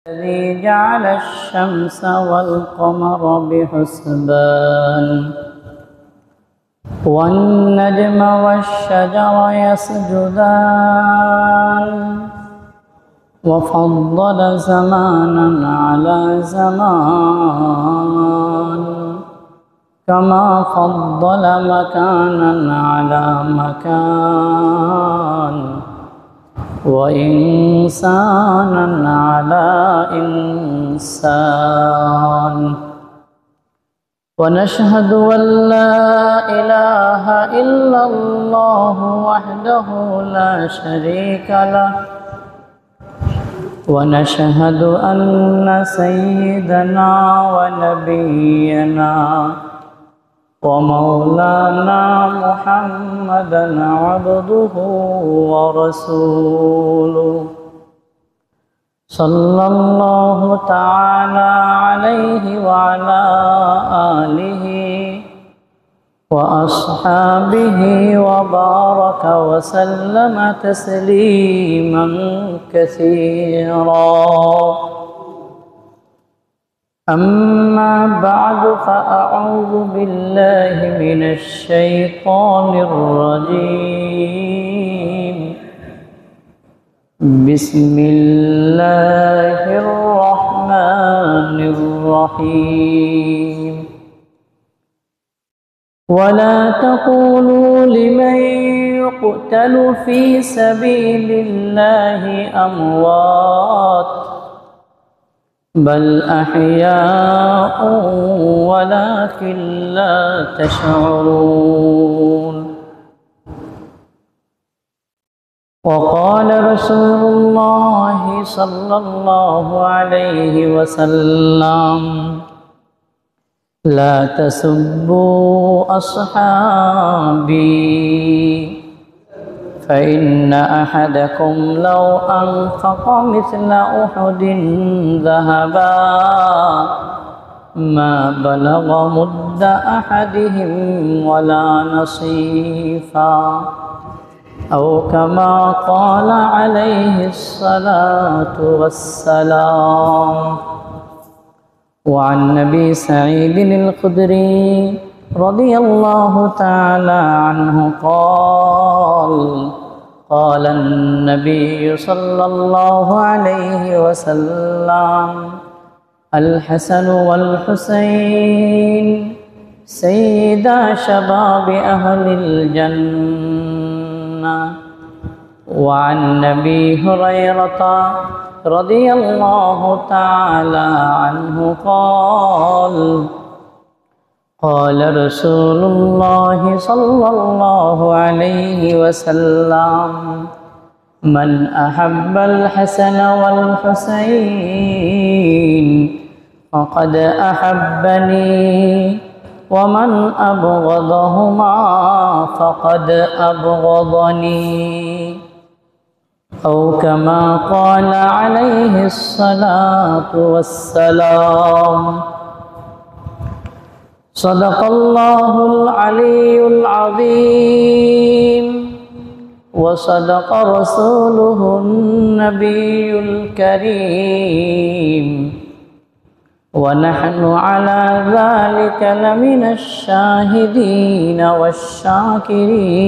الذي جعل الشمس والقمر بحسبان والنجم والشجر يسجدان وفضل زمانا على زمان كما فضل مكانا على مكان وإنسانا على إنسان ونشهد أن لا إله إلا الله وحده لا شريك له ونشهد أن سيدنا ونبينا ومولانا محمدا عبده ورسوله صلى الله تعالى عليه وعلى آله وأصحابه وبارك وسلم تسليما كثيرا أما بعد فأعوذ بالله من الشيطان الرجيم بسم الله الرحمن الرحيم ولا تقولوا لمن يقتل في سبيل الله أموات بل أحياء ولكن لا تشعرون وقال رسول الله صلى الله عليه وسلم لا تسبوا أصحابي فإن أحدكم لو أنفق مثل أحد ذهبا ما بلغ مد أحدهم ولا نصيفا أو كما قال عليه الصلاة والسلام وعن أبي سعيد الخدري رضي الله تعالى عنه قال قال النبي صلى الله عليه وسلم الحسن والحسين سيدا شباب أهل الجنة وعن أبي هريرة رضي الله تعالى عنه قال قال رسول الله صلى الله عليه وسلم من أحب الحسن والحسين فقد أحبني ومن أبغضهما فقد أبغضني أو كما قال عليه الصلاة والسلام صدق الله العلي العظيم وصدق رسوله النبي الكريم ونحن على ذلك لمن الشاهدين والشاكرين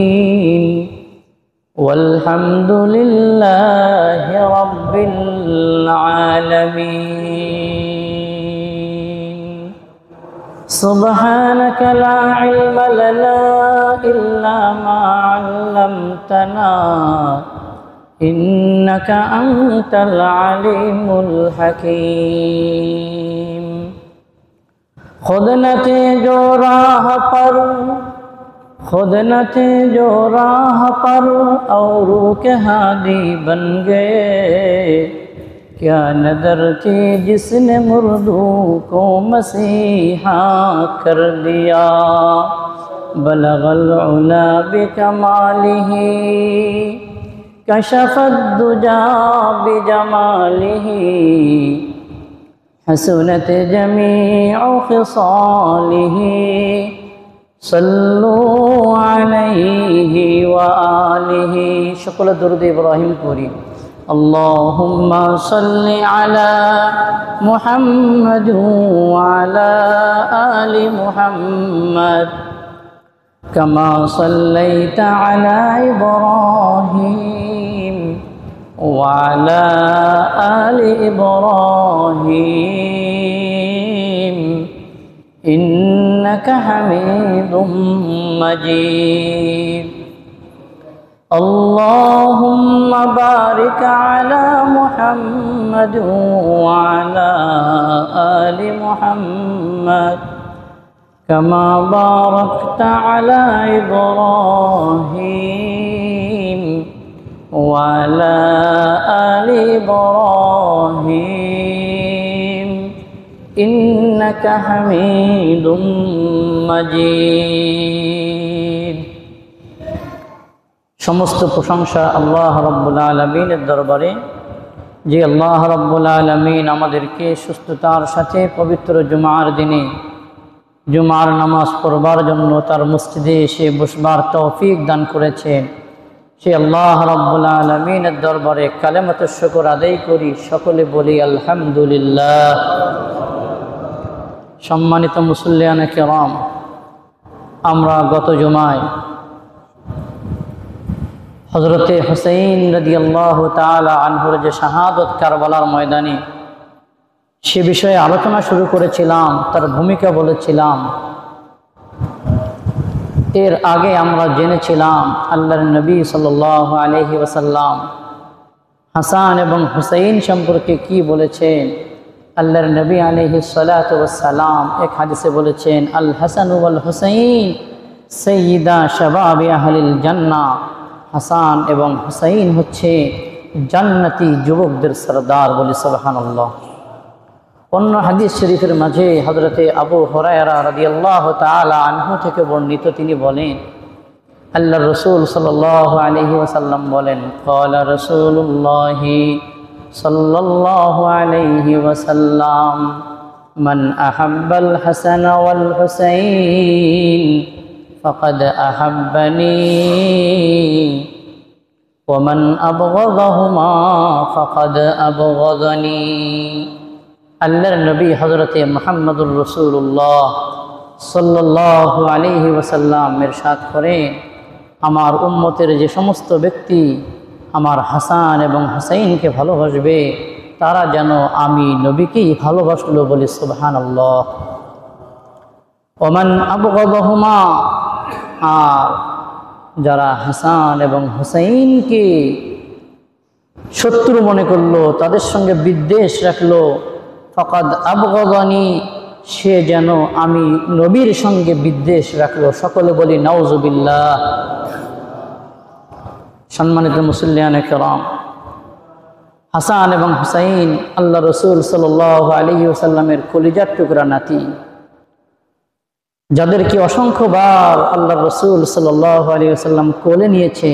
والحمد لله رب العالمين سبحانك لا علم لنا إلا ما علمتنا إنك أنت العليم الحكيم खुद न थे जो राह पर औरों के हादी बन गए क्या नदर थी जिसने मुर्दों को मसीहा कर दिया बलगल उला बिकमालिही कशफत दुजा बिजमालिही हसनत जमीउ खिसालिही सल्लु अलैहि व आलिहि। शुक्र दुरूद इब्राहिम पूरी। اللهم صل على محمد وعلى آل محمد كما صليت على إبراهيم وعلى آل إبراهيم إنك حميد مجيد اللهم بارك على محمد وعلى آل محمد كما باركت على إبراهيم وعلى آل إبراهيم إنك حميد مجيد সমস্ত প্রশংসা আল্লাহ রাব্বুল আলামিনের দরবারে, যে আল্লাহ রাব্বুল আলামিন আমাদেরকে সুস্থতার সাথে পবিত্র জুমার দিনে জুমার নামাজ পড়বার জন্য তার মসজিদে এসে বসবার তৌফিক দান করেছেন। সে আল্লাহ রাব্বুল আলামিনের দরবারে কালেমাতুশ শুকর আদায় করি, সকলে বলি আলহামদুলিল্লাহ। সম্মানিত মুসল্লিয়ানে কেরাম, আমরা গত জুমায় হযরতে হুসাইন রাদিয়াল্লাহু তাআলা আনহুর যে শাহাদত কারবালার ময়দানে, সে বিষয়ে আলোচনা শুরু করেছিলাম, তার ভূমিকা বলেছিলাম। এর আগে আমরা জেনেছিলাম আল্লাহর নবী সাল্লাল্লাহু আলাইহি ওয়াসাল্লাম হাসান এবং হুসাইন সম্পর্কে কি বলেছেন। আল্লাহর নবী আলাইহিস সালাতু ওয়াস সালাম এক হাদিসে বলেছেন, আল হাসান ওয়াল হুসাইন সাইয়্যিদা শাবাবি আহলিল জান্নাহ। হাসান এবং হুসাইন হচ্ছে জান্নাতি যুবকদের সরদার, বলি সুবহানাল্লাহ। অন্য হাদিস শরীফের মাঝে হযরতে আবু হুরায়রা রাদিয়াল্লাহু তাআলা আনহু থেকে বর্ণিত, তিনি বলেন, আল্লাহর রাসূল সাল্লাল্লাহু আলাইহি ওয়াসাল্লাম বলেন, ক্বালা রাসূলুল্লাহি সাল্লাল্লাহু আলাইহি ওয়াসাল্লাম, মান আহাব্বাল হাসান ওয়াল হুসাইন ফাকাদ আহাব্বানি ওয়া মান আবগাদাহুমা ফাকাদ আবগাদানি। আল্লাহর নবী হযরতে মুহাম্মদুর রাসূলুল্লাহ সাল্লাল্লাহু আলাইহি ওয়াসাল্লাম ইরশাদ করেন, আমার উম্মতের যে সমস্ত ব্যক্তি আমার হাসান এবং হুসাইনকে ভালোবাসবে, তারা যেন আমি নবীকেই ভালোবাসলো, বলি সুবহানাল্লাহ। ওমান আবগাদাহুমা, আর যারা হাসান এবং হুসাইনকে শত্রু মনে করলো, তাদের সঙ্গে বিদ্বেষ রাখলো, ফাকাদ আবগাদানি, সে যেন আমি নবীর সঙ্গে বিদ্বেষ রাখলো। সকলে বলি নাউজুবিল্লাহ। সম্মানিত মুসল্লিয়ানে কেরাম, হাসান এবং হুসাইন আল্লাহ রসুল সাল্লাল্লাহু আলাইহি ওয়াসাল্লামের কলিজার টুকরা নাতি, যাদেরকে অসংখ্যবার আল্লাহ রসুল সাল্লাল্লাহু আলাইহি ওয়াসাল্লাম কোলে নিয়েছে,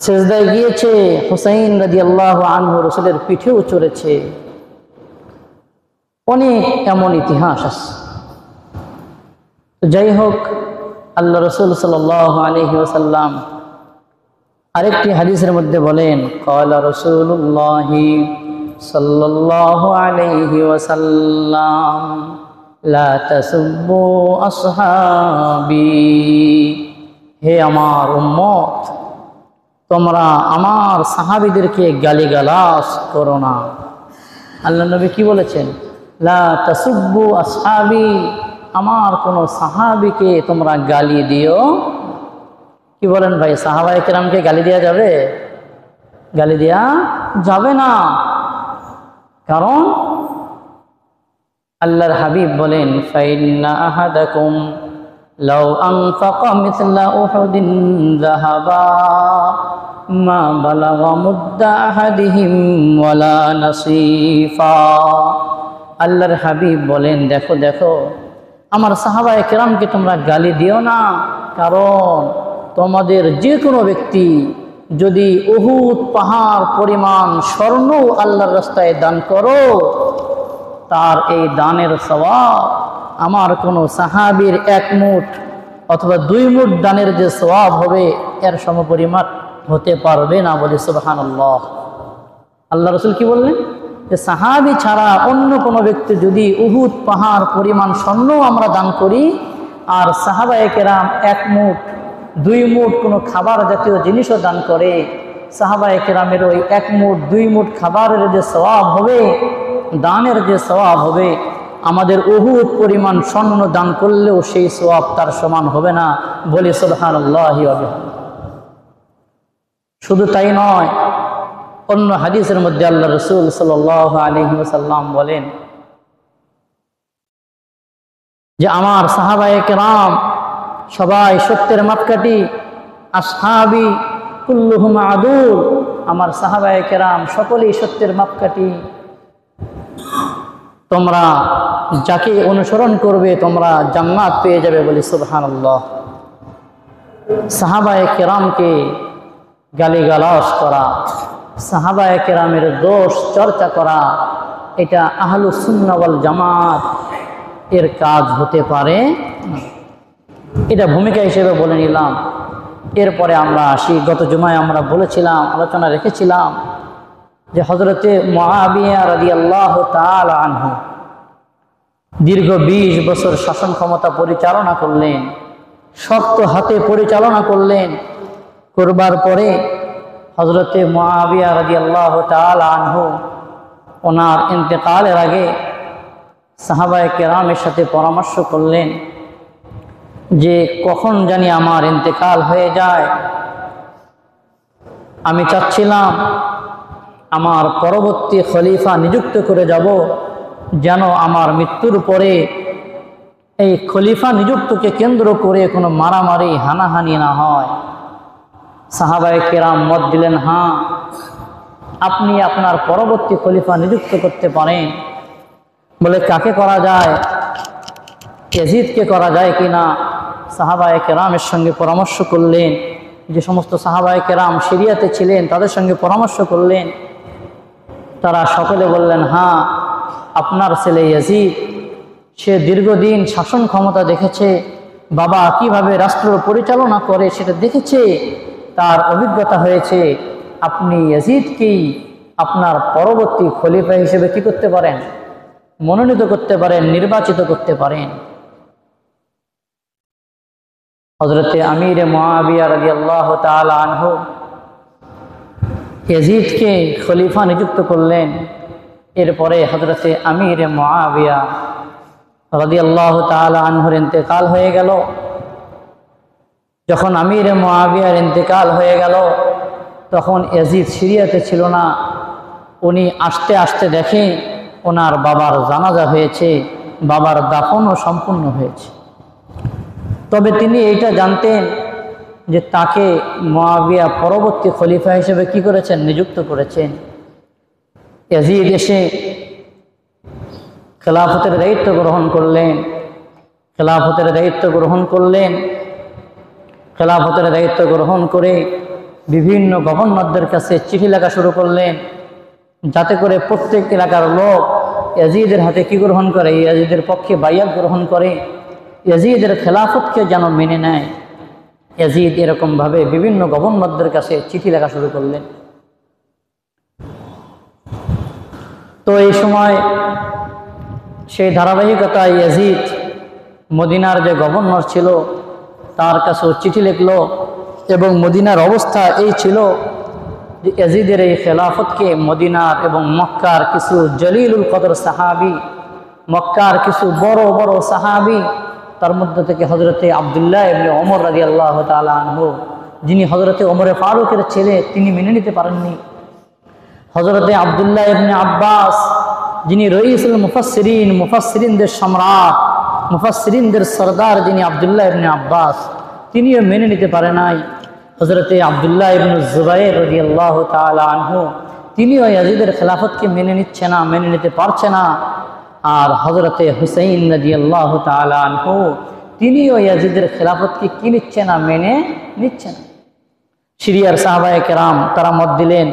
সিজদায় গিয়েছে। হুসাইন রাদিয়াল্লাহু আনহু রসুলের পিঠেও চড়েছে। অনেক এমন ইতিহাস আছে। যাই হোক, আল্লাহ রসুল সাল্লাল্লাহু আলাইহি ওয়াসাল্লাম আরেকটি হাদিসের মধ্যে বলেন, ক্বালা রাসূলুল্লাহি সাল্লাল্লাহু আলাইহি ওয়াসাল্লাম, লা তাসুব্বু আসহাবি, হে আমার উম্মত, তোমরা আমার সাহাবীদেরকে গালিগালাজ করো না। আল্লাহ নবী কি বলেছেন? লা তাসুব্বু আসহাবি, আমার কোন সাহাবীকে তোমরা গালি দিও। কি বলেন ভাই, সাহাবায়ে কেরামকে গালি দেওয়া যাবে? গালি দেওয়া যাবে না। কারণ আল্লাহর হাবিব বলেন, ফাইন্না আহাদাকুম লাউ আনফাকা মিসলা উহুদিন যাহাবা মা বালাগা মুদ্দা আহাদিহিম ওয়ালা নাসিফা। আল্লাহর হাবিব বলেন, দেখো দেখো, আমার সাহাবায়ে কেরামকে তোমরা গালি দিও না, কারণ তোমাদের যে কোনো ব্যক্তি যদি উহুদ পাহাড় পরিমাণ স্বর্ণ আল্লাহর রাস্তায় দান করো, তার এই দানের সওয়াব আমার কোনো সাহাবীর 1 মুঠ অথবা 2 মুঠ দানের যে সওয়াব হবে, এর সমপরিমাণ হতে পারবে না, বলে সুবহানাল্লাহ। আল্লাহ রসুল কি বললেন যে সাহাবী ছাড়া অন্য কোনো ব্যক্তি যদি উহুদ পাহাড় পরিমাণ স্বর্ণ আমরা দান করি আর সাহাবায়ে কেরাম 1 মুঠ 2 মুঠ কোনো খাবার জাতীয় জিনিসও দান করে, সাহাবায়ে কেরামের ওই 1 মুঠ 2 মুঠ খাবারের যে সওয়াব হবে, দানের যে সওয়াব হবে, আমাদের উহুদ পরিমাণ স্বর্ণ দান করলেও সেই সওয়াব তার সমান হবে না। বলি সুবহানাল্লাহি ওয়া বিহামদিহি। শুধু তাই নয়, অন্য হাদিসের মধ্যে আল্লাহ রসুল সাল্লাল্লাহু আলাইহি ওয়াসাল্লাম বলেন যে আমার সাহাবায়ে কেরাম সবাই সত্যের মাপকাঠি, আসহাবি কুল্লুহুম আদুল, আমার সাহাবায়ে কেরাম সকলেই সত্যের মাপকাঠি। তোমরা যাকে অনুসরণ করবে তোমরা জান্নাত পেয়ে যাবে। বলি সুবহানাল্লাহ। সাহাবায়ে কেরামকে গালিগালাজ করা, সাহাবায়ে কেরামের দোষ চর্চা করা, এটা আহলুস সুন্নাহ ওয়াল জামাত এর কাজ হতে পারে না। এটা ভূমিকা হিসেবে বলে নিলাম। এরপরে আমরা আসি, গত জুমায় আমরা বলেছিলাম, আলোচনা রেখেছিলাম যে হযরতে মুআবিয়া রাদিয়াল্লাহু তাআলা আনহু দীর্ঘ 20 বছর শাসন ক্ষমতা পরিচালনা করলেন, শক্ত হাতে পরিচালনা করলেন। করবার পরে হযরতে মুআবিয়া রাদিয়াল্লাহু তাআলা আনহু ওনার ইন্তেকালের আগে সাহাবায়ে কেরামের সাথে পরামর্শ করলেন যে কখন জানি আমার ইন্তেকাল হয়ে যায়, আমি চাচ্ছিলাম আমার পরবর্তী খলিফা নিযুক্ত করে যাব, যেন আমার মৃত্যুর পরে এই খলিফা নিযুক্তকে কেন্দ্র করে কোনো মারামারি হানাহানি না হয়। সাহাবায়ে কেরাম মত দিলেন, হ্যাঁ আপনি আপনার পরবর্তী খলিফা নিযুক্ত করতে পারেন। বলে কাকে করা যায়, ইয়াজিদকে করা যায় কিনা? সাহাবায়ে কেরামের সঙ্গে পরামর্শ করলেন, যে সমস্ত সাহাবায়ে কেরাম সিরিয়াতে ছিলেন তাদের সঙ্গে পরামর্শ করলেন। তারা সকলে বললেন, হ্যাঁ আপনার ছেলে ইয়াজিদ, সে দীর্ঘদিন শাসন ক্ষমতা দেখেছে, বাবা কিভাবে রাষ্ট্র পরিচালনা করে সেটা দেখেছে, তার অভিজ্ঞতা হয়েছে, আপনি ইয়াজিদকেই আপনার পরবর্তী খলিফা হিসেবে কি করতে পারেন, মনোনীত করতে পারেন, নির্বাচিত করতে পারেন। হযরতে আমিরে মুআবিয়া রাদিয়াল্লাহু তাআলা আনহু ইয়াজিদকে খলিফা নিযুক্ত করলেন। এরপরে হযরতে আমিরে মুআবিয়া রাদিয়াল্লাহু তাআলা আনহুর ইন্তেকাল হয়ে গেল। যখন আমিরে মুআবিয়ার ইন্তেকাল হয়ে গেল তখন ইয়াজিদ সিরিয়াতে ছিল না। উনি আসতে আসতে দেখে ওনার বাবার জানাজা হয়েছে, বাবার দাফনও সম্পূর্ণ হয়েছে। তবে তিনি এইটা জানতেন যে তাকে মুআবিয়া পরবর্তী খলিফা হিসেবে কি করেছেন, নিযুক্ত করেছেন। ইয়াজিদ এসে খেলাফতের দায়িত্ব গ্রহণ করলেন। খেলাফতের দায়িত্ব গ্রহণ করলেন। খেলাফতের দায়িত্ব গ্রহণ করে বিভিন্ন গভর্নরদের কাছে চিঠি লেখা শুরু করলেন, যাতে করে প্রত্যেক এলাকার লোক ইয়াজিদের হাতে কি গ্রহণ করে, ইয়াজিদের পক্ষে বাইয়াত গ্রহণ করে, ইয়াজিদের খেলাফতকে যেন মেনে নেয়। ইয়াজিদ এরকমভাবে বিভিন্ন গভর্নরদের কাছে চিঠি লেখা শুরু করলেন। তো এই সময় সেই ধারাবাহিকতায় ইয়াজিদ মদিনার যে গভর্নর ছিল তার কাছেও চিঠি লিখল, এবং মদিনার অবস্থা এই ছিল যে ইয়াজিদের এই খেলাফতকে মদিনার এবং মক্কার কিছু জলিলুল কদর সাহাবি, মক্কার কিছু বড় বড় সাহাবি, তার মধ্যে থেকে হযরতে আব্দুল্লাহ ইবনে ওমর রাদিয়াল্লাহু তাআলা আনহু, যিনি হযরতে ওমরে ফারুকের ছেলে, তিনি মেনে নিতে পারেননি। হযরতে আব্দুল্লাহ ইবনে আব্বাস, যিনি রইসুল মুফাসসিরিন, মুফাসসিরিনদের সম্রাট, মুফাসসিরিনদের সরদার, যিনি আব্দুল্লাহ ইবনে আব্বাস, তিনিও মেনে নিতে পারে নাই। হযরতে আব্দুল্লাহ ইবনে জুবাইর রাদিয়াল্লাহু তাআলা আনহু, তিনিও ইয়াজিদের খেলাফতকে মেনে নিচ্ছে না, মেনে নিতে পারছে না। আর হযরতে হুসাইন রাদিয়াল্লাহু তাআলা আনহু, তিনিও ইয়াজিদের খেলাফতকে কি নিচ্ছে না, মেনে নিচ্ছে না। সিরিয়ার সাহাবায়ে কেরাম তারা মত দিলেন,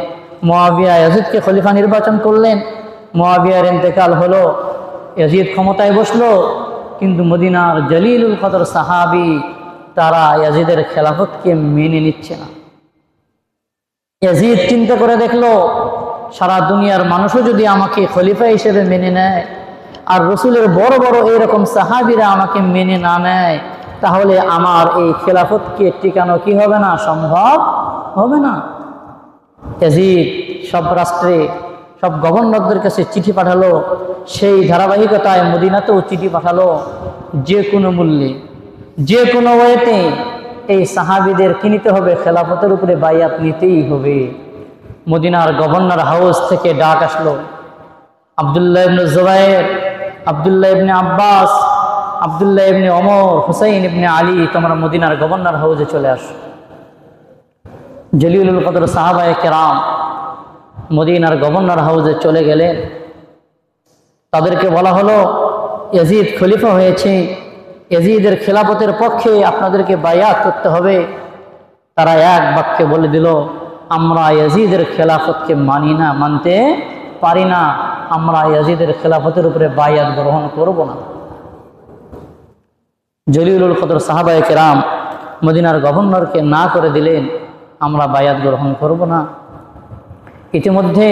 মুআবিয়া ইয়াজিদকে খলিফা নির্বাচন করলেন। মুআবিয়ার ইন্তেকাল হলো, ইয়াজিদ ক্ষমতায় বসলো, কিন্তু মদিনার জলিলুল কদর সাহাবি তারা ইয়াজিদের খেলাফতকে মেনে নিচ্ছে না। ইয়াজিদ চিন্তা করে দেখলো সারা দুনিয়ার মানুষও যদি আমাকে খলিফা হিসেবে মেনে নেয়, আর রসুলের বড় বড় এইরকম সাহাবীরা আমাকে মেনে না নেয়, তাহলে আমার এই খেলাফতকে টিকানো কি হবে না? সম্ভব হবে না। ইয়াজিদ সব রাষ্ট্রে সব গভর্নরদের কাছে চিঠি পাঠালো, সেই ধারাবাহিকতায় মদিনাতেও চিঠি পাঠালো, যে কোনো মূল্যে যে কোনো ওয়েতে এই সাহাবীদের কিনতে হবে, খেলাফতের উপরে বাইয়াত নিতেই হবে। মদিনার গভর্নর হাউস থেকে ডাক আসলো, আব্দুল্লাহ ইবনে জুবায়ের, আব্দুল্লাহ ইবনে আব্বাস, আব্দুল্লাহ ইবনে ওমর, হুসাইন ইবনে আলী, তোমরা মদিনার গভর্নর হাউসে চলে আসো। জলিলুল কদর সাহাবায়ে কেরাম মদিনার গভর্নর হাউসে চলে গেলেন। তাদেরকে বলা হলো, ইয়াজিদ খলিফা হয়েছে, ইয়াজিদের খেলাফতের পক্ষে আপনাদেরকে বায়াত করতে হবে। তারা এক বাক্যে বলে দিল, আমরা ইয়াজিদের খেলাফতকে মানি না, মানতে পারি না, আমরা ইয়াজিদের খেলাফতের উপরে বায়াত গ্রহণ করব না। জলিলুল কদর সাহাবায়ে কেরাম মদিনার গভর্নরকে না করে দিলেন, আমরা বায়াত গ্রহণ করব না। ইতিমধ্যে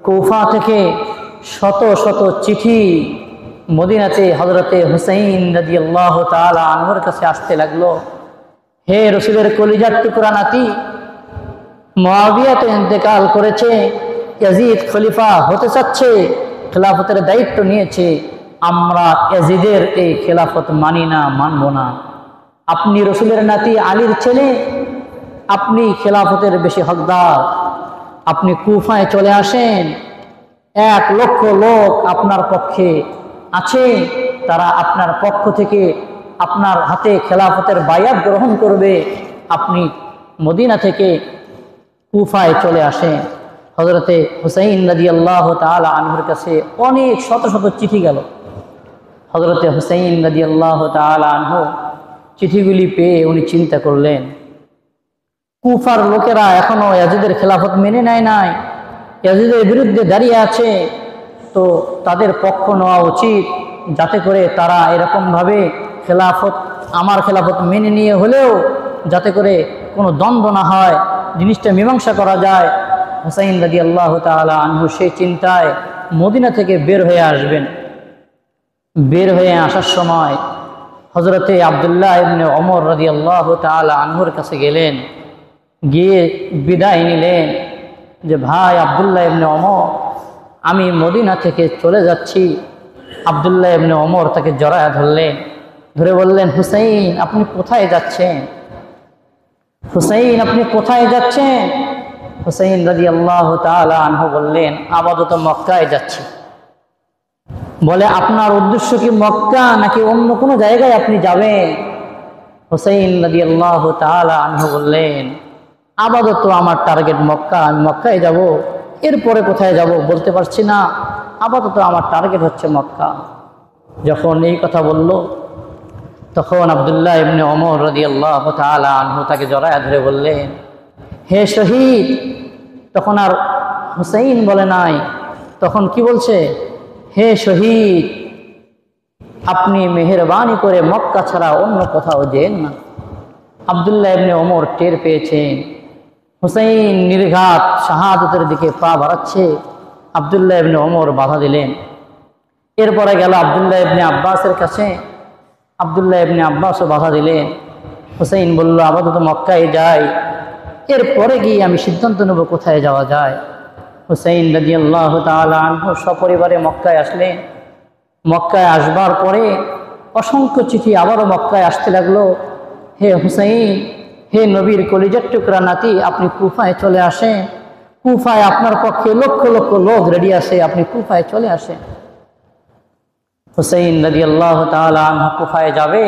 কুফা থেকে শত শত চিঠি মদিনাতে হযরতে হুসাইন রাদিয়াল্লাহু তাআলা আনহুর কাছে আসতে লাগলো। হে রসুলের কলিজার টুকরা নাতি, মুআবিয়া তো ইন্তেকাল করেছে, ইয়াজিদ খলিফা হতে চাচ্ছে, খেলাফতের দায়িত্ব নিয়েছে, আমরা ইয়াজিদের এই খেলাফত মানি না, মানব না। আপনি রসুলের নাতি আলীর ছেলে, আপনি খেলাফতের বেশি হকদার, আপনি কুফায় চলে আসেন। 1 লক্ষ লোক আপনার পক্ষে আছে, তারা আপনার পক্ষ থেকে আপনার হাতে খেলাফতের বায়াত গ্রহণ করবে। আপনি মদিনা থেকে কুফায় চলে আসেন। হযরতে হুসাইন রাদিয়াল্লাহু তাআলা আনহুর কাছে অনেক শত শত চিঠি গেল। হযরতে হুসাইন রাদিয়াল্লাহু তাআলা আনহু চিঠিগুলি পেয়ে উনি চিন্তা করলেন, কুফার লোকেরা এখনো ইয়াজিদের খেলাফত মেনে নেয় নাই, ইয়াজিদের বিরুদ্ধে দাঁড়িয়ে আছে, তো তাদের পক্ষ নেওয়া উচিত, যাতে করে তারা এরকমভাবে খেলাফত, আমার খেলাফত মেনে নিয়ে হলেও যাতে করে কোনো দ্বন্দ্ব না হয়, জিনিসটা মীমাংসা করা যায়। হুসাইন রাদিয়াল্লাহু তাআলা আনহু সেই চিন্তায় মদিনা থেকে বের হয়ে আসবেন। বের হয়ে আসার সময় হযরতে আব্দুল্লাহ ইবনে ওমর রাদিয়াল্লাহু তাআলা আনহুর কাছে গেলেন, গিয়ে বিদায় নিলেন যে, ভাই আব্দুল্লাহ ইবনে ওমর, আমি মদিনা থেকে চলে যাচ্ছি। আব্দুল্লাহ ইবনে ওমর তাকে জড়ায় ধরলেন, ধরে বললেন, হুসাইন আপনি কোথায় যাচ্ছেন? হুসাইন আপনি কোথায় যাচ্ছেন? হুসাইন রাদিয়াল্লাহু তাআলা আনহু বললেন, আপাতত মক্কায় যাচ্ছি। বলে, আপনার উদ্দেশ্য কি মক্কা নাকি অন্য কোনো জায়গায় আপনি যাবেন? হুসাইন রাদিয়াল্লাহু তাআলা আনহু বললেন, আপাতত আমার টার্গেট মক্কা, আমি মক্কায় যাব, এরপরে কোথায় যাব বলতে পারছি না, আপাতত আমার টার্গেট হচ্ছে মক্কা। যখন এই কথা বলল, তখন আব্দুল্লাহ ইবনে ওমর রাদিয়াল্লাহু তাআলা আনহু তাকে জড়ায় ধরে বললেন, হে শহীদ। তখন আর হুসাইন বলে নাই, তখন কি বলছে? হে শহীদ, আপনি মেহেরবানি করে মক্কা ছাড়া অন্য কোথাও যেন না। আব্দুল্লাহ ইবনে ওমর টের পেয়েছেন হুসাইন নির্ঘাত শাহাদাতের দিকে পা বাড়াচ্ছে। আব্দুল্লাহ ইবনে ওমর বাধা দিলেন। এরপরে গেল আব্দুল্লাহ ইবনে আব্বাসের কাছে, আব্দুল্লাহ ইবনে আব্বাসও বাধা দিলেন। হুসাইন বলল, আপাতত মক্কায় যাই, এরপরে গিয়ে আমি সিদ্ধান্ত নেব কোথায় যাওয়া যায়। হুসাইন রাদিয়াল্লাহু তাআলা আনহু সপরিবারে মক্কায় আসলেন। মক্কায় আসবার পরে অসংখ্য চিঠি আবারও মক্কায় আসতে লাগলো, হে হুসাইন, হে নবীর কলিজার টুকরা নাতি, আপনি কুফায় চলে আসেন, কুফায় আপনার পক্ষে লক্ষ লক্ষ লোক রেডি আছে, আপনি কুফায় চলে আসেন। হুসাইন রাদিয়াল্লাহু তাআলা আনহু কুফায় যাবে।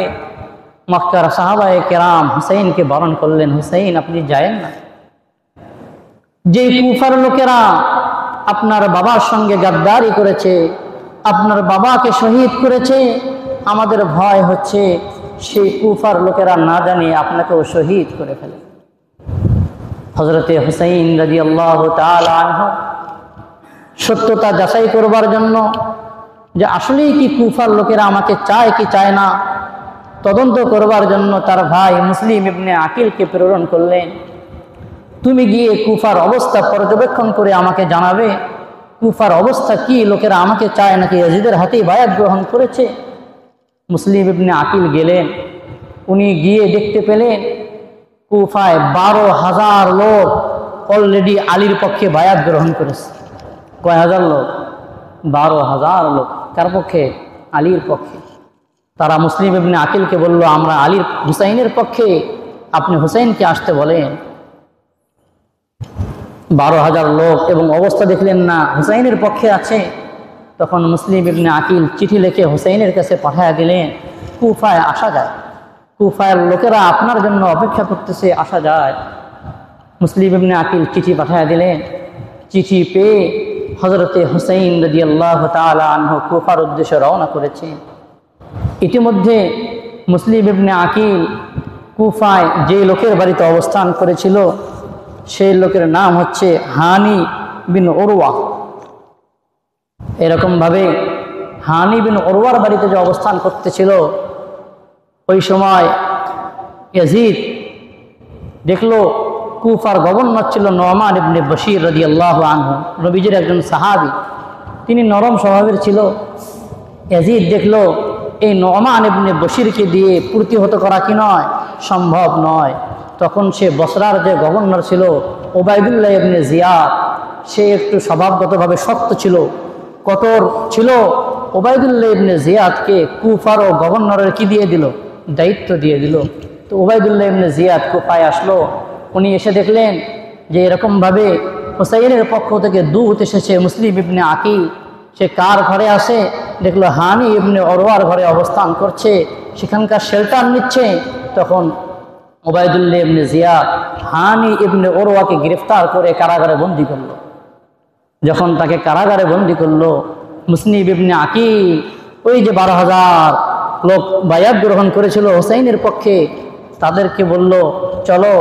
মক্কার সাহাবায়ে কেরাম হুসাইনকে বারণ করলেন, হুসাইন আপনি যায়েন না। যে কুফার লোকেরা আপনার বাবার সঙ্গে গাদ্দারি করেছে, আপনার বাবাকে শহীদ করেছে, আমাদের ভয় হচ্ছে সেই কুফার লোকেরা না জানিয়ে আপনাকেও শহীদ করে ফেলে। হযরতে হুসাইন রাদিয়াল্লাহু তাআলা আনহু সত্যতা যাচাই করবার জন্য যে আসলেই কি কুফার লোকেরা আমাকে চায় কি চায় না, তদন্ত করবার জন্য তার ভাই মুসলিম ইবনে আকিলকে প্রেরণ করলেন। তুমি গিয়ে কুফার অবস্থা পর্যবেক্ষণ করে আমাকে জানাবে, কুফার অবস্থা কি, লোকেরা আমাকে চায় নাকি ইয়াজিদের হাতেই বায়াত গ্রহণ করেছে। মুসলিম ইবনে আকিল গেলেন, উনি গিয়ে দেখতে পেলেন কুফায় 12,000 লোক অলরেডি আলীর পক্ষে বায়াত গ্রহণ করেছে। কয় হাজার লোক? 12,000 লোক। কার পক্ষে? আলীর পক্ষে। তারা মুসলিম ইবনে আকিলকে বলল, আমরা আলীর হুসাইনের পক্ষে, আপনি হুসাইনকে আসতে বলেন। 12,000 লোক এবং অবস্থা দেখলেন না হুসাইনের পক্ষে আছে। তখন মুসলিম ইবনে আকিল চিঠি লিখে হুসাইনের কাছে পাঠায়া দিলেন, কুফায় আসা যায়, কুফায়ের লোকেরা আপনার জন্য অপেক্ষা করতেছে, আসা যায়। মুসলিম ইবনে আকিল চিঠি পাঠায়া দিলেন। চিঠি পেয়ে হযরতে হুসাইন রাদিয়াল্লাহু তাআলা আনহু কুফার উদ্দেশ্যে রওনা করেছেন। ইতিমধ্যে মুসলিম ইবনে আকিল কুফায় যে লোকের বাড়িতে অবস্থান করেছিল সেই লোকের নাম হচ্ছে হানি বিন উরওয়া। এরকমভাবে হানি বিন উরওয়ার বাড়িতে যে অবস্থান করতেছিল, ওই সময় ইয়াজিদ দেখলো কুফার গভর্নর ছিল নোমান ইবনে বশির রাদিয়াল্লাহু আনহু, নবীজির একজন সাহাবী, তিনি নরম স্বভাবের ছিল। ইয়াজিদ দেখলো এই নোমান ইবনে বশিরকে দিয়ে প্রতিহত করা কি নয়, সম্ভব নয়। তখন সে বসরার যে গভর্নর ছিল ওবায়দুল্লাহ ইবনে জিয়াদ, সে একটু স্বভাবগতভাবে শক্ত ছিল, কঠোর ছিল। ওবায়দুল্লাহ ইবনে জিয়াদকে কুফার ও গভর্নরের কি দিয়ে দিল, দায়িত্ব দিয়ে দিল। তো ওবায়দুল্লাহ ইবনে জিয়াদ কুফায় আসলো। উনি এসে দেখলেন যে এরকমভাবে হুসাইনের পক্ষ থেকে দূত এসেছে মুসলিম ইবনে আকিল। সে কার ঘরে আসে? দেখলো হানি ইবনে উরওয়ার ঘরে অবস্থান করছে, সেখানকার শেল্টার নিচ্ছে। তখন ওবায়দুল্লাহ ইবনে জিয়াদ হানি ইবনে উরওয়াকে গ্রেফতার করে কারাগারে বন্দী করলো। যখন তাকে কারাগারে বন্দী করলো, মুসলিম ইবনে আকিল ওই যে 12,000 লোক বায়াত গ্রহণ করেছিল হুসাইনের পক্ষে, তাদেরকে বলল, চলো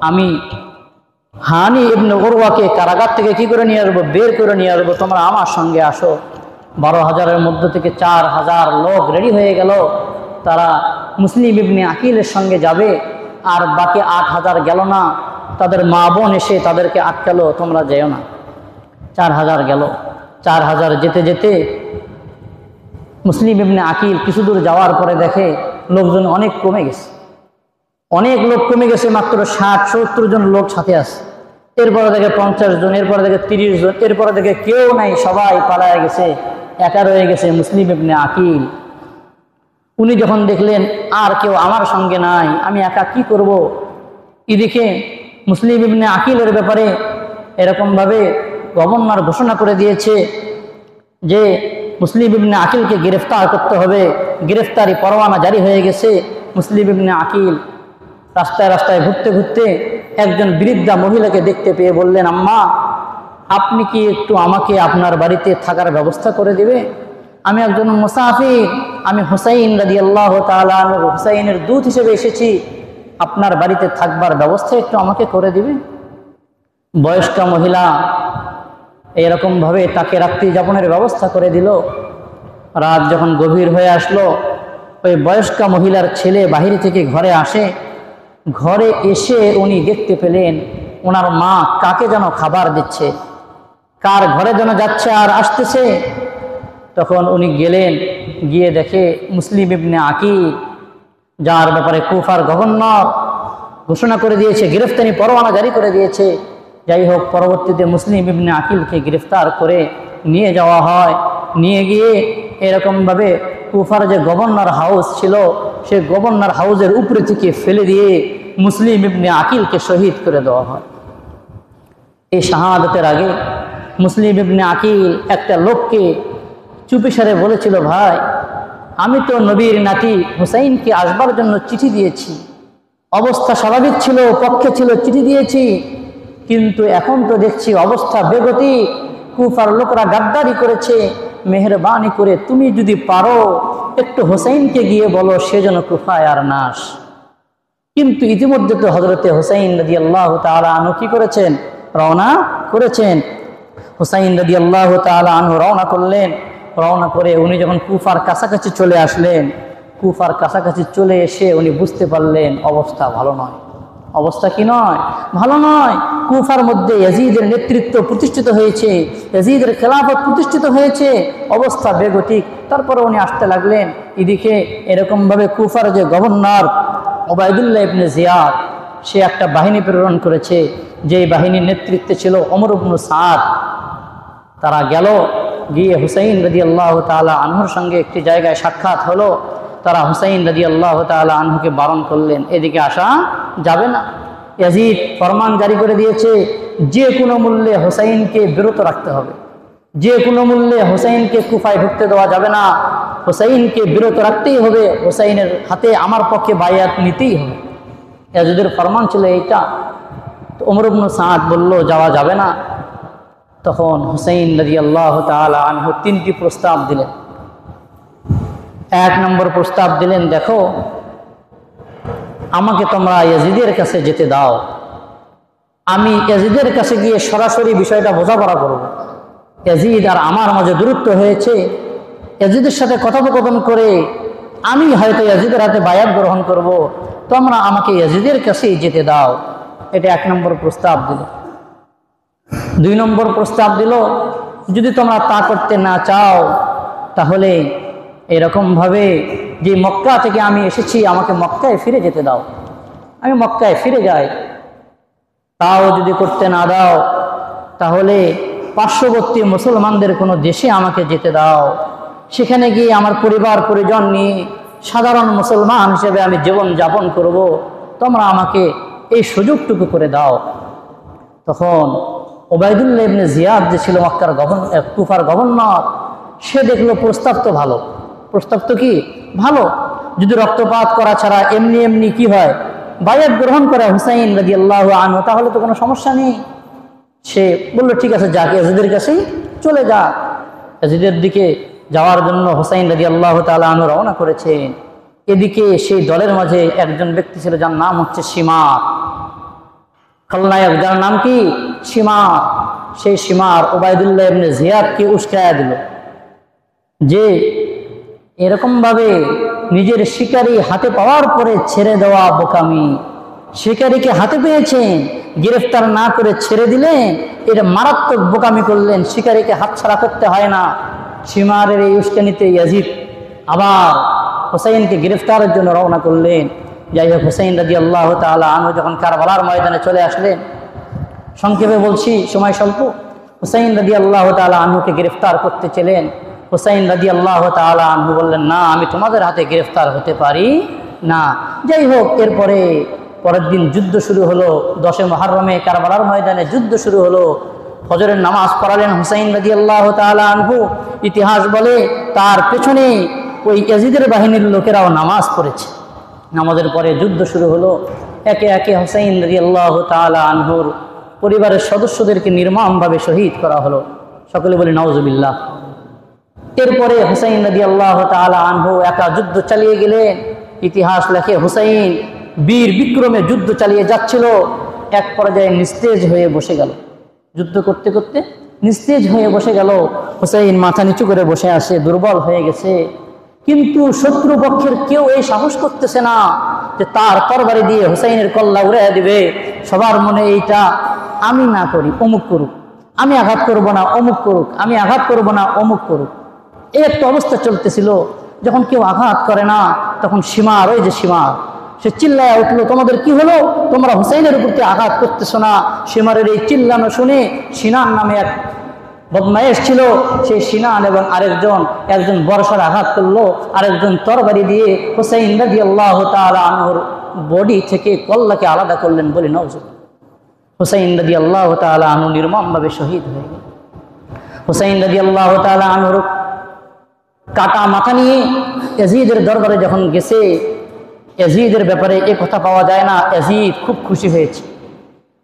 আমি হানি ইবনে উরওয়াকে কারাগার থেকে কি করে নিয়ে আসবো, বের করে নিয়ে আসবো, তোমরা আমার সঙ্গে আসো। 12,000-এর মধ্য থেকে 4,000 লোক রেডি হয়ে গেল, তারা মুসলিম ইবনে আকিলের সঙ্গে যাবে। আর বাকি 8,000 গেল না, তাদের মা বোন এসে তাদেরকে আটকালো, তোমরা যেও না। 4,000 গেল। 4,000 যেতে যেতে মুসলিম ইবনে আকিল কিছু দূর যাওয়ার পরে দেখে লোকজন অনেক কমে গেছে, অনেক লোক কমে গেছে, মাত্র 60-70 জন লোক সাথে আছে। এরপরে দেখে 50 জন, এরপরে দেখে 30 জন, এরপরে দেখে কেউ নাই, সবাই পালায় গেছে, একা রয়ে গেছে মুসলিম ইবনে আকিল। উনি যখন দেখলেন আর কেউ আমার সঙ্গে নাই, আমি একা কি করব। এদিকে মুসলিম ইবনে আকিলের ব্যাপারে এরকমভাবে গভর্নর ঘোষণা করে দিয়েছে যে মুসলিম ইবনে আকিলকে গ্রেফতার করতে হবে, গ্রেফতারি পরোয়ানা জারি হয়ে গেছে। মুসলিম ইবনে আকিল রাস্তায় রাস্তায় ঘুরতে ঘুরতে একজন বৃদ্ধা মহিলাকে দেখতে পেয়ে বললেন, আম্মা আপনি কি একটু আমাকে আপনার বাড়িতে থাকার ব্যবস্থা করে দিবে? আমি একজন মুসাফির, আমি হুসাইন রাদিয়াল্লাহু তাআলা আনহু হুসাইনের দূত হিসেবে এসেছি, আপনার বাড়িতে থাকবার ব্যবস্থা একটু আমাকে করে দিবে? বয়স্কা মহিলা এরকমভাবে তাকে রাত্রি যাপনের ব্যবস্থা করে দিল। রাত যখন গভীর হয়ে আসলো, ওই বয়স্কা মহিলার ছেলে বাহির থেকে ঘরে আসে। ঘরে এসে উনি দেখতে পেলেন ওনার মা কাকে যেন খাবার দিচ্ছে, কার ঘরে যেন যাচ্ছে আর আসতেছে। তখন উনি গেলেন, গিয়ে দেখে মুসলিম ইবনে আকিল, যার ব্যাপারে কুফার গভর্নর ঘোষণা করে দিয়েছে, গ্রেফতারি পরোয়ানা জারি করে দিয়েছে। যাই হোক, পরবর্তীতে মুসলিম ইবনে আকিলকে গ্রেফতার করে নিয়ে যাওয়া হয়। নিয়ে গিয়ে এরকমভাবে কুফার যে গভর্নর হাউস ছিল, সে গভর্নর হাউসের উপরে থেকে ফেলে দিয়ে মুসলিম ইবনে আকিলকে শহীদ করে দেওয়া হয়। এই শাহাদাতের আগে মুসলিম ইবনে আকিল একটা লোককে চুপিসারে বলেছিল, ভাই আমি তো নবীর নাতি হুসাইনকে আসবার জন্য চিঠি দিয়েছি, অবস্থা স্বাভাবিক ছিল, পক্ষে ছিল, চিঠি দিয়েছি, কিন্তু এখন তো দেখছি অবস্থা বেগতি, কুফার লোকরা গাদ্দারি করেছে, মেহেরবানি করে তুমি যদি পারো একটু হুসাইনকে গিয়ে বলো সে যেন কুফায় আর নাস। কিন্তু ইতিমধ্যে তো হযরতে হুসাইন রাদিয়াল্লাহু তাআলা আনহু কি করেছেন, রওনা করেছেন। হুসাইন রাদিয়াল্লাহু তাআলা আনহু রওনা করলেন। রওনা করে উনি যখন কুফার কাছাকাছি চলে আসলেন, কুফার কাছাকাছি চলে এসে উনি বুঝতে পারলেন অবস্থা ভালো নয়, অবস্থা কি নয়, ভালো নয়। কুফার মধ্যে ইয়াজিদের নেতৃত্ব প্রতিষ্ঠিত হয়েছে, ইয়াজিদের খেলাফত প্রতিষ্ঠিত হয়েছে, অবস্থা বেগতিক। তারপরে উনি আসতে লাগলেন। এদিকে এরকমভাবে কুফার যে গভর্নর ওবায়দুল্লাহ ইবনে জিয়াদ, সে একটা বাহিনী প্রেরণ করেছে, যে বাহিনীর নেতৃত্বে ছিল ওমর ইবনে সাদ। তারা গেল, গিয়ে হুসাইন রাদিয়াল্লাহু তাআলা আনহুর সঙ্গে একটি জায়গায় সাক্ষাৎ হলো। তারা হুসাইন রাদিয়াল্লাহু তাআলা আনহুকে বারণ করলেন, এদিকে আসা যাবে না। ইয়াজিদ ফরমান জারি করে দিয়েছে, যে কোনো মূল্যে হুসাইনকে বিরত রাখতে হবে, যে কোনো মূল্যে হুসাইনকে কুফায় ঢুকতে দেওয়া যাবে না, হুসাইনকে বিরত রাখতেই হবে, হুসাইনের হাতে আমার পক্ষে বায়াত নিতেই হবে। ইয়াজিদের ফরমান ছিল এইটা। তো ওমর ইবনে সাদ বলল, যাওয়া যাবে না। তখন হুসাইন রাদিয়াল্লাহু তাআলা আনহু তিনটি প্রস্তাব দিলেন। এক নম্বর প্রস্তাব দিলেন, দেখো আমাকে তোমরা ইয়াজিদের কাছে যেতে দাও, আমি ইয়াজিদের কাছে গিয়ে সরাসরি বিষয়টা বোঝাপড়া করব। ইয়াজিদ আর আমার মাঝে দূরত্ব হয়েছে, ইয়াজিদের সাথে কথোপকথন করে আমি হয়তো ইয়াজিদের হাতে বায়াত গ্রহণ করব, তোমরা আমাকে ইয়াজিদের কাছেই যেতে দাও। এটা এক নম্বর প্রস্তাব দিল। দুই নম্বর প্রস্তাব দিল, যদি তোমরা তা করতে না চাও তাহলে এরকমভাবে যে মক্কা থেকে আমি এসেছি আমাকে মক্কায় ফিরে যেতে দাও, আমি মক্কায় ফিরে যাই। তাও যদি করতে না দাও তাহলে পার্শ্ববর্তী মুসলমানদের কোনো দেশে আমাকে যেতে দাও, সেখানে গিয়ে আমার পরিবার পরিজন নিয়ে সাধারণ মুসলমান হিসেবে আমি জীবন যাপন করব, তোমরা আমাকে এই সুযোগটুকু করে দাও। তখন ওবায়দুল্লাহ ইবনে জিয়াদ যে ছিল মক্কার কুফার গভর্নর, সে দেখলো প্রস্তাব তো ভালো, প্রস্তাব তো কি ভালো, যদি রক্তপাত করা ছাড়া এমনি এমনি কি হয় বায়াত গ্রহণ করে হুসাইন রাদিয়াল্লাহু আনহু, তাহলে তো কোনো সমস্যা নেই। সে বলল, ঠিক আছে, যাক, ইয়াজিদের কাছেই চলে যা। ইয়াজিদের দিকে যাওয়ার জন্য হুসাইন রাদিয়াল্লাহু তাআলা আনহু রওনা করেছেন। এদিকে সেই দলের মাঝে একজন ব্যক্তি ছিল, যার নাম হচ্ছে সীমার, খলনায়ক, যার নাম কি সীমার। সেই সীমার ওবায়দুল্লাহ ইবনে জিয়াদকে উস্কায়া দিল যে এরকমভাবে নিজের শিকারী হাতে পাওয়ার পরে ছেড়ে দেওয়া বোকামি। শিকারীকে হাতে পেয়েছেন, গ্রেফতার না করে ছেড়ে দিলেন, এটা মারাত্মক বোকামি করলেন। শিকারীকে হাতছাড়া করতে হয় না। সীমারের এই উস্কানিতে ইয়াজিদ আবার হুসাইনকে গ্রেফতারের জন্য রওনা করলেন। যাই হোক, হুসাইন রাদিয়াল্লাহু তাআলা আনহু যখন কারবালার ময়দানে চলে আসলেন, সংক্ষেপে বলছি, সময় স্বল্প, হুসাইন রাদিয়াল্লাহু তাআলা আনহুকে গ্রেফতার করতে ছিলেন। হুসাইন রাদিয়াল্লাহু তাআলা আনহু বললেন, না, আমি তোমাদের হাতে গ্রেফতার হতে পারি না। যাই হোক, এরপরে পরের দিন যুদ্ধ শুরু হলো। 10 মুহররমে কারবালার ময়দানে যুদ্ধ শুরু হলো। ফজরের নামাজ পড়ালেন হুসাইন রাদিয়াল্লাহু তাআলা আনহু। ইতিহাস বলে তার পেছনে ওই ইয়াজিদের বাহিনীর লোকেরাও নামাজ পড়েছে। নামাজের পরে যুদ্ধ শুরু হলো। একে একে হুসাইন রাদিয়াল্লাহু তাআলা আনহুর পরিবারের সদস্যদেরকে নির্মমভাবে শহীদ করা হলো। সকলে বলি নাউজুবিল্লাহ। এরপরে হুসাইন রাদিয়াল্লাহু তাআলা আনহু একা যুদ্ধ চালিয়ে গেলেন। ইতিহাস লেখে হুসাইন বীর বিক্রমে যুদ্ধ চালিয়ে যাচ্ছিল, এক পর্যায়ে নিস্তেজ হয়ে বসে গেল। যুদ্ধ করতে করতে নিস্তেজ হয়ে বসে গেল। হুসাইন মাথা নিচু করে বসে আসে, দুর্বল হয়ে গেছে। কিন্তু শত্রুপক্ষের কেউ এই সাহস করতেছে না যে তার তরবারি দিয়ে হুসাইনের কল্লা উড়াইয়া দিবে। সবার মনে এইটা, আমি না করি অমুক করুক, আমি আঘাত করব না অমুক করুক, আমি আঘাত করব না অমুক করুক, এই একটা অবস্থা চলতেছিল। যখন কেউ আঘাত করে না, তখন সীমার, ওই যে সীমার, সে চিল্লায় উঠলো, তোমাদের কি হলো, তোমরা হুসাইনের উপর আঘাত করতেছো না? সীমারের এই চিল্লানো শুনে সিনান নামে এক বদমায়েশ ছিল, সেই সিনান এবং একজন বর্ষার আঘাত করলো, আরেকজন তরবারি দিয়ে হুসাইন রাদিয়াল্লাহু তাআলা আনহুর বডি থেকে কল্লাকে আলাদা করলেন। বলি নাউজুবিল্লাহ। হুসাইন রাদিয়াল্লাহু তাআলা আনহু নির্মমভাবে শহীদ হয়ে গেলেন। হুসাইন রাদিয়াল্লাহু তাআলা আনহুর কাটা মাথা নিয়ে ইয়াজিদের দরবারে যখন গেছে, ইয়াজিদের ব্যাপারে এ কথা পাওয়া যায় না, ইয়াজিদ খুব খুশি হয়েছে।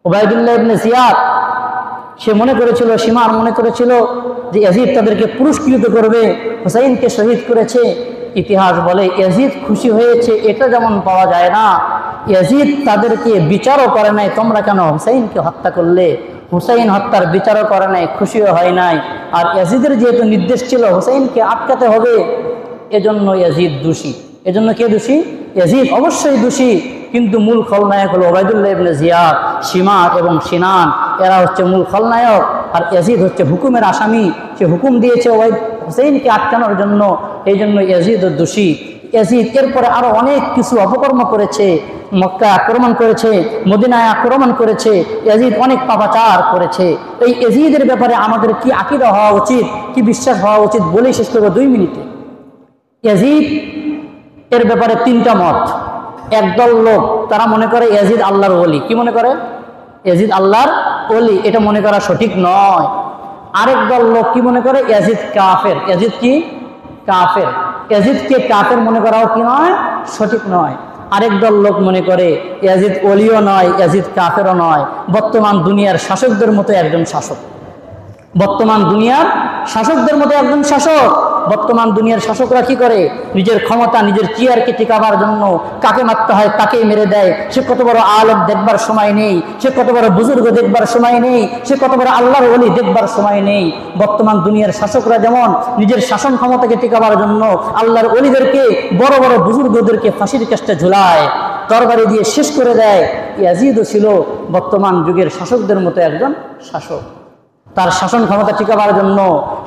ওবায়দুল্লাহ ইবনে জিয়াদ সে মনে করেছিল, সীমার মনে করেছিল যে ইয়াজিদ তাদেরকে পুরস্কৃত করবে, হুসাইনকে শহীদ করেছে। ইতিহাস বলে ইয়াজিদ খুশি হয়েছে, এটা যেমন পাওয়া যায় না, ইয়াজিদ তাদেরকে বিচারও করে নাই, তোমরা কেন হুসাইনকে হত্যা করলে, হুসাইন হত্যার বিচারও করে নাই, খুশিও হয় নাই। আর ইয়াজিদের যেহেতু নির্দেশ ছিল হুসাইনকে আটকাতে হবে, এজন্য ইয়াজিদ দোষী। এজন্য কে দোষী? ইয়াজিদ অবশ্যই দোষী। কিন্তু মূল খলনায়ক হলো ওবায়দুল্লাহ ইবনে জিয়াদ, শিমাক এবং সিনান, এরা হচ্ছে মূল খলনায়ক। আর ইয়াজিদ হচ্ছে হুকুমের আসামি, সে হুকুম দিয়েছে ওবায়দ হুসাইনকে আটকানোর জন্য, এই জন্য ইয়াজিদ দোষী। ইয়াজিদ এরপরে আরো অনেক কিছু অপকর্ম করেছে, মক্কা আক্রমণ করেছে, মদিনায় আক্রমণ করেছে, ইয়াজিদ অনেক পাপাচার করেছে। এই ইয়াজিদের ব্যাপারে আমাদের কি আকীদা হওয়া উচিত, কি বিশ্বাস হওয়া উচিত বলেই শেষ করবো 2 মিনিটে। ইয়াজিদ এর ব্যাপারে 3টা মত। একদল লোক তারা মনে করে ইয়াজিদ আল্লাহর ওলি। কি মনে করে? ইয়াজিদ আল্লাহর ওলি, এটা মনে করা সঠিক নয়। আরেক দল লোক কি মনে করে? ইয়াজিদ কাফের। ইয়াজিদ কি? কাফের। ইয়াজিদকে কাফের মনে করাও কি নয়? সঠিক নয়। আরেক দল লোক মনে করে ইয়াজিদ ওলিও নয়, ইয়াজিদ কাফেরও নয়, বর্তমান দুনিয়ার শাসকদের মতো একজন শাসক। বর্তমান দুনিয়ার শাসকদের মতো একজন শাসক। বর্তমান দুনিয়ার শাসকরা কি করে? নিজের ক্ষমতা, নিজের চেয়ারকে টিকাবার জন্য কাকে মারতে হয় তাকেই মেরে দেয়। সে কত বড় আলেম দেখবার সময় নেই, সে কত বড় বুজুর্গ দেখবার সময় নেই, সে কত বড় আল্লাহর ওলি দেখবার সময় নেই। বর্তমান দুনিয়ার শাসকরা যেমন নিজের শাসন ক্ষমতাকে টিকাবার জন্য আল্লাহর ওলিদেরকে, বড় বড় বুজুর্গদেরকে ফাঁসির কাস্টে ঝুলায়, তরবারি দিয়ে শেষ করে দেয়। ইয়াজিদও ছিল বর্তমান যুগের শাসকদের মতো একজন শাসক। তার শাসন ক্ষমতা টিকাবার জন্য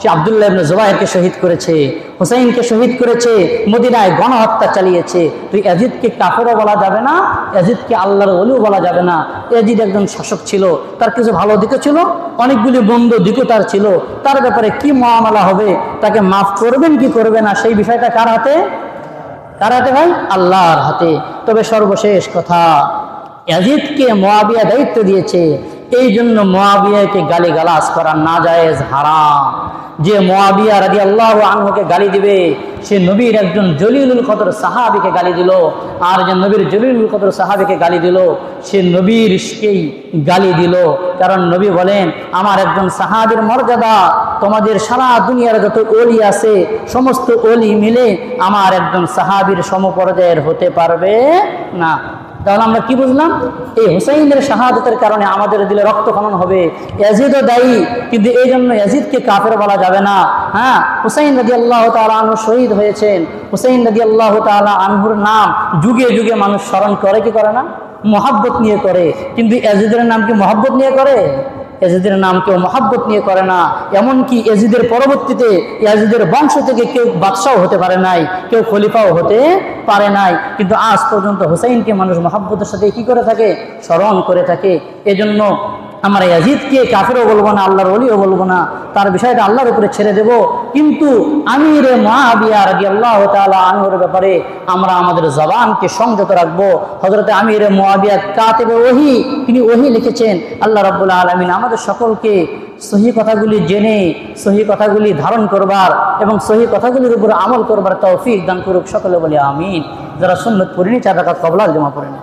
সে আব্দুল্লাহ ইবনে জুবাইরকে শহীদ করেছে, হুসাইনকে শহীদ করেছে, মদিনায় গণহত্যা চালিয়েছে। তো ইয়াজিদকে কাফেরও বলা যাবে না, ইয়াজিদকে আল্লাহর ওলিও বলা যাবে না। ইয়াজিদ একজন শাসক ছিল, তার কিছু ভালো দিকও ছিল, অনেকগুলি মন্দ দিকও তার ছিল। তার ব্যাপারে কি মুআমালা হবে, তাকে মাফ করবেন কি করবে না, সেই বিষয়টা কার হাতে? কার হাতে ভাই? আল্লাহর হাতে। তবে সর্বশেষ কথা, ইয়াজিদকে মুআবিয়া দায়িত্ব দিয়েছে, এই জন্য মুআবিয়াকে গালিগালাজ করা নাজায়েজ, হারাম। যে মুআবিয়া রাদিয়াল্লাহু আনহুকে গালি দিবে সে নবীর একজন জলিলুল কদর সাহাবীকে গালি দিল, আর যে নবীর জলিলুল কদর সাহাবীকে গালি দিল সে নবীরকেই গালি দিল। কারণ নবী বলেন, আমার একজন সাহাবীর মর্যাদা তোমাদের সারা দুনিয়ার যত ওলি আছে সমস্ত ওলি মিলে আমার একজন সাহাবীর সমপর্যায়ের হতে পারবে না। তাহলে আমরা কি বুঝলাম? এই হুসাইনের শাহাদাতের কারণে আমাদের দিলে রক্তক্ষরণ হবে। ইয়াজিদও দায়ী, কিন্তু এই জন্য ইয়াজিদকে কাফের বলা যাবে না। হ্যাঁ, হুসাইন রাদিয়াল্লাহু তাআলা আনহু শহীদ হয়েছেন। হুসাইন রাদিয়াল্লাহু তাআলা আনহুর নাম যুগে যুগে মানুষ স্মরণ করে কি করে না? মহাব্বত নিয়ে করে। কিন্তু ইয়াজিদের নাম কি মহাব্বত নিয়ে করে? ইয়াজিদের নাম কেউ মহাব্বত নিয়ে করে না। এমনকি ইয়াজিদের পরবর্তীতে ইয়াজিদের বংশ থেকে কেউ বাদশাও হতে পারে নাই, কেউ খলিফাও হতে পারে নাই। কিন্তু আজ পর্যন্ত হুসাইনকে মানুষ মহাব্বতের সাথে কি করে থাকে? স্মরণ করে থাকে। এজন্য আমরা ইয়াজিদকে কাফেরও বলবো না, আল্লাহর ওলিও বলবো না, তার বিষয়টা আল্লাহর উপরে ছেড়ে দেব। কিন্তু আমিরে মুআবিয়া রাদিয়াল্লাহু তাআলা আনহুর ব্যাপারে আমরা আমাদের জবানকে সংযত রাখবো। হযরতে আমিরে মুআবিয়া কাতিবে ওহী, তিনি ওহী লিখেছেন। আল্লাহ রাব্বুল আলামিন আমাদের সকলকে সহি কথাগুলি জেনে সহি কথাগুলি ধারণ করবার এবং সহি কথাগুলির উপর আমল করবার তৌফিক দান করুক। সকলে বলি আমিন। যারা সুন্নত পড়েনি 4 রাকাত ক্বাবলার জামা পড়েনি।